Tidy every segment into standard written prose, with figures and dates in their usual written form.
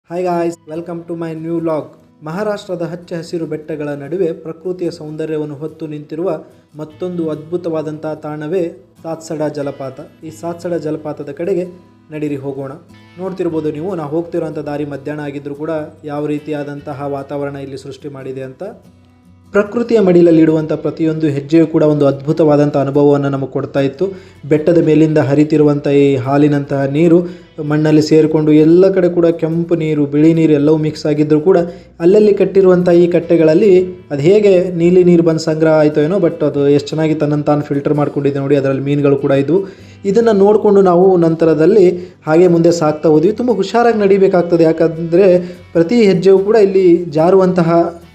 Hi guys, welcome to my new vlog. ಮಹಾರಾಷ್ಟ್ರದ ಹಚ್ಚ ಹಸಿರು ಬೆಟ್ಟಗಳ ನಡುವೆ ಪ್ರಕೃತಿಯ ಸೌಂದರ್ಯವನ್ನು ಹೊತ್ತು ನಿಂತಿರುವ ಮತ್ತೊಂದು ಅದ್ಭುತವಾದಂತಹ ತಾಣವೇ ಸಾತ್ಸಡಾ ಜಲಪಾತ. ಈ ಸಾತ್ಸಡಾ ಜಲಪಾತದ ಕಡೆಗೆ ನಡೀರಿ ಹೋಗೋಣ. ನೋಡ್ತಿರ್ಬೋದು ನೀವು, ನಾವು ಹೋಗ್ತಿರೋಂಥ ದಾರಿ ಮಧ್ಯಾಹ್ನ ಆಗಿದ್ದರೂ ಕೂಡ ಯಾವ ರೀತಿಯಾದಂತಹ ವಾತಾವರಣ ಇಲ್ಲಿ ಸೃಷ್ಟಿ ಮಾಡಿದೆ ಅಂತ. ಪ್ರಕೃತಿಯ ಮಡಿಲಲ್ಲಿಡುವಂಥ ಪ್ರತಿಯೊಂದು ಹೆಜ್ಜೆಯೂ ಕೂಡ ಒಂದು ಅದ್ಭುತವಾದಂಥ ಅನುಭವವನ್ನು ನಮಗೆ ಕೊಡ್ತಾ ಇತ್ತು. ಬೆಟ್ಟದ ಮೇಲಿಂದ ಹರಿತಿರುವಂಥ ಈ ಹಾಲಿನಂತಹ ನೀರು ಮಣ್ಣಲ್ಲಿ ಸೇರಿಕೊಂಡು ಎಲ್ಲ ಕಡೆ ಕೂಡ ಕೆಂಪು ನೀರು, ಬಿಳಿ ನೀರು ಎಲ್ಲವೂ ಮಿಕ್ಸ್ ಆಗಿದ್ದರೂ ಕೂಡ ಅಲ್ಲಲ್ಲಿ ಕಟ್ಟಿರುವಂಥ ಈ ಕಟ್ಟೆಗಳಲ್ಲಿ ಅದು ಹೇಗೆ ನೀಲಿ ನೀರು ಬಂದು ಸಂಗ್ರಹ ಆಯಿತೋ ಏನೋ, ಬಟ್ ಅದು ಎಷ್ಟು ಚೆನ್ನಾಗಿ ತನ್ನನ್ನು ತಾನು ಫಿಲ್ಟರ್ ಮಾಡ್ಕೊಂಡಿದೆ ನೋಡಿ. ಅದರಲ್ಲಿ ಮೀನುಗಳು ಕೂಡ ಇದ್ವು. ಇದನ್ನು ನೋಡಿಕೊಂಡು ನಾವು ನಂತರದಲ್ಲಿ ಹಾಗೆ ಮುಂದೆ ಸಾಗ್ತಾ ಹೋದ್ವಿ. ತುಂಬ ಹುಷಾರಾಗಿ ನಡಿಬೇಕಾಗ್ತದೆ, ಯಾಕಂದರೆ ಪ್ರತಿ ಹೆಜ್ಜೆಯೂ ಕೂಡ ಇಲ್ಲಿ ಜಾರುವಂತಹ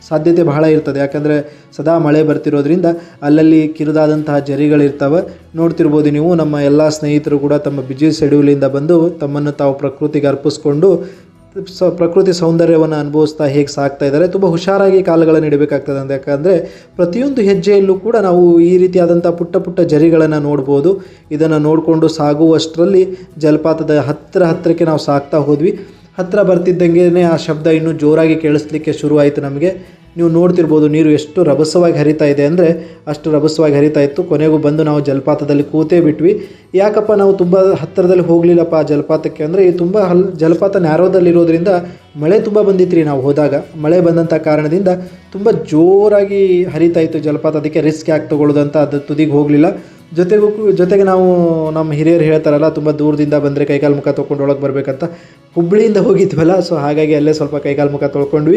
ಸಾಧ್ಯತೆ ಬಹಳ ಇರ್ತದೆ. ಯಾಕಂದರೆ ಸದಾ ಮಳೆ ಬರ್ತಿರೋದ್ರಿಂದ ಅಲ್ಲಲ್ಲಿ ಕಿರಿದಾದಂತಹ ಜರಿಗಳಿರ್ತವೆ. ನೋಡ್ತಿರ್ಬೋದು ನೀವು, ನಮ್ಮ ಎಲ್ಲ ಸ್ನೇಹಿತರು ಕೂಡ ತಮ್ಮ ಬಿಜಿ ಶೆಡ್ಯೂಲಿಂದ ಬಂದು ತಮ್ಮನ್ನು ತಾವು ಪ್ರಕೃತಿಗೆ ಅರ್ಪಿಸ್ಕೊಂಡು ಪ್ರಕೃತಿ ಸೌಂದರ್ಯವನ್ನು ಅನುಭವಿಸ್ತಾ ಹೇಗೆ ಸಾಗ್ತಾ ಇದ್ದಾರೆ. ತುಂಬ ಹುಷಾರಾಗಿ ಕಾಲುಗಳನ್ನು ಇಡಬೇಕಾಗ್ತದೆ ಅಂತ. ಯಾಕಂದರೆ ಪ್ರತಿಯೊಂದು ಹೆಜ್ಜೆಯಲ್ಲೂ ಕೂಡ ನಾವು ಈ ರೀತಿಯಾದಂಥ ಪುಟ್ಟ ಪುಟ್ಟ ಜರಿಗಳನ್ನು ನೋಡ್ಬೋದು. ಇದನ್ನು ನೋಡಿಕೊಂಡು ಸಾಗುವಷ್ಟರಲ್ಲಿ ಜಲಪಾತದ ಹತ್ತಿರಕ್ಕೆ ನಾವು ಸಾಗ್ತಾ ಹೋದ್ವಿ. ಹತ್ತಿರ ಬರ್ತಿದ್ದಂಗೆ ಆ ಶಬ್ದ ಇನ್ನೂ ಜೋರಾಗಿ ಕೇಳಿಸ್ಲಿಕ್ಕೆ ಶುರುವಾಯಿತು ನಮಗೆ. ನೀವು ನೋಡ್ತಿರ್ಬೋದು, ನೀರು ಎಷ್ಟು ರಭಸವಾಗಿ ಹರಿತಾ ಇದೆ ಅಂದರೆ ಅಷ್ಟು ರಭಸವಾಗಿ ಹರಿತಾ ಇತ್ತು. ಕೊನೆಗೂ ಬಂದು ನಾವು ಜಲಪಾತದಲ್ಲಿ ಕೂತೇ ಬಿಟ್ವಿ. ಯಾಕಪ್ಪ ನಾವು ತುಂಬ ಹತ್ತಿರದಲ್ಲಿ ಹೋಗಲಿಲ್ಲಪ್ಪ ಆ ಜಲಪಾತಕ್ಕೆ ಅಂದರೆ, ಈ ತುಂಬ ಜಲಪಾತ ನ್ಯಾರೋದಲ್ಲಿರೋದ್ರಿಂದ ಮಳೆ ತುಂಬ ಬಂದಿತ್ತು ರೀ ನಾವು ಹೋದಾಗ. ಮಳೆ ಬಂದಂಥ ಕಾರಣದಿಂದ ತುಂಬ ಜೋರಾಗಿ ಹರಿತಾ ಇತ್ತು ಜಲಪಾತ. ಅದಕ್ಕೆ ರಿಸ್ಕ್ ಯಾಕೆ ತೊಗೊಳ್ಳೋದಂತ ಅದು ತುದಿಗೆ ಹೋಗಲಿಲ್ಲ. ಜೊತೆಗೆ ನಾವು ನಮ್ಮ ಹಿರಿಯರು ಹೇಳ್ತಾರಲ್ಲ, ತುಂಬ ದೂರದಿಂದ ಬಂದರೆ ಕೈಕಾಲು ಮುಖ ತೊಳ್ಕೊಂಡು ಒಳಗೆ ಬರಬೇಕಂತ. ಹುಬ್ಬಳ್ಳಿಯಿಂದ ಹೋಗಿದ್ವಲ್ಲ, ಸೊ ಹಾಗಾಗಿ ಅಲ್ಲೇ ಸ್ವಲ್ಪ ಕೈಕಾಲು ಮುಖ ತೊಳ್ಕೊಂಡು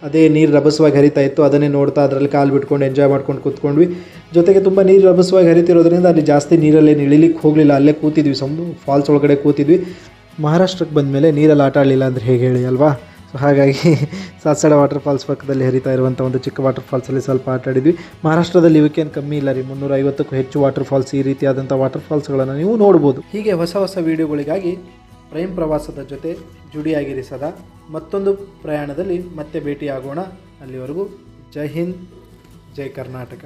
ಅದೇ ನೀರು ರಭಸವಾಗಿ ಹರಿತಾ ಇತ್ತು. ಅದನ್ನೇ ನೋಡ್ತಾ ಅದರಲ್ಲಿ ಕಾಲು ಬಿಟ್ಕೊಂಡು ಎಂಜಾಯ್ ಮಾಡ್ಕೊಂಡು ಕೂತ್ಕೊಂಡ್ವಿ. ಜೊತೆಗೆ ತುಂಬ ನೀರು ರಭಸವಾಗಿ ಹರಿತಿರೋದ್ರಿಂದ ಅಲ್ಲಿ ಜಾಸ್ತಿ ನೀರಲ್ಲಿ ಇಳಿಲಿಕ್ಕೆ ಹೋಗಲಿಲ್ಲ, ಅಲ್ಲೇ ಕೂತಿದ್ವಿ. ಫಾಲ್ಸ್ ಒಳಗಡೆ ಕೂತಿದ್ವಿ. ಮಹಾರಾಷ್ಟ್ರಕ್ಕೆ ಬಂದಮೇಲೆ ನೀರಲ್ಲಿ ಆಟ ಆಡಲಿಲ್ಲ ಅಂದರೆ ಹೇಗೆ ಹೇಳಿ ಅಲ್ವಾ? ಸೊ ಹಾಗಾಗಿ ಸಾತ್ಸಡಾ ವಾಟರ್ ಫಾಲ್ಸ್ ಪಕ್ಕದಲ್ಲಿ ಹರಿತಾ ಇರುವಂಥ ಒಂದು ಚಿಕ್ಕ ವಾಟರ್ ಫಾಲ್ಸಲ್ಲಿ ಸ್ವಲ್ಪ ಆಟ ಆಡಿದ್ವಿ. ಮಹಾರಾಷ್ಟ್ರದಲ್ಲಿ ಇವಕ್ಕೇನು ಕಮ್ಮಿ ಇಲ್ಲ ರೀ, 350ಕ್ಕೂ ಹೆಚ್ಚು ವಾಟರ್ ಫಾಲ್ಸ್, ಈ ರೀತಿಯಾದಂಥ ವಾಟರ್ ಫಾಲ್ಸ್ಗಳನ್ನು ನೀವು ನೋಡ್ಬೋದು. ಹೀಗೆ ಹೊಸ ವೀಡಿಯೋಗಳಿಗಾಗಿ ಪ್ರೈಮ್ ಪ್ರವಾಸದ ಜೊತೆ ಜುಡಿಯಾಗಿರಿ ಸದಾ. ಮತ್ತೊಂದು ಪ್ರಯಾಣದಲ್ಲಿ ಮತ್ತೆ ಭೇಟಿಯಾಗೋಣ. ಅಲ್ಲಿವರೆಗೂ ಜೈ ಹಿಂದ್, ಜೈ ಕರ್ನಾಟಕ.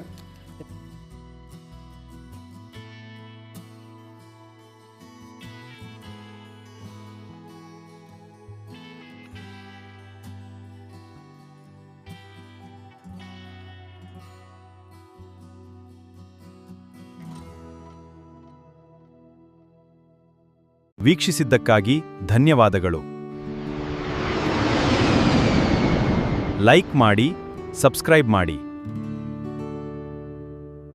ವೀಕ್ಷಿಸಿದ್ದಕ್ಕಾಗಿ ಧನ್ಯವಾದಗಳು. ಲೈಕ್ ಮಾಡಿ, ಸಬ್ಸ್ಕ್ರೈಬ್ ಮಾಡಿ.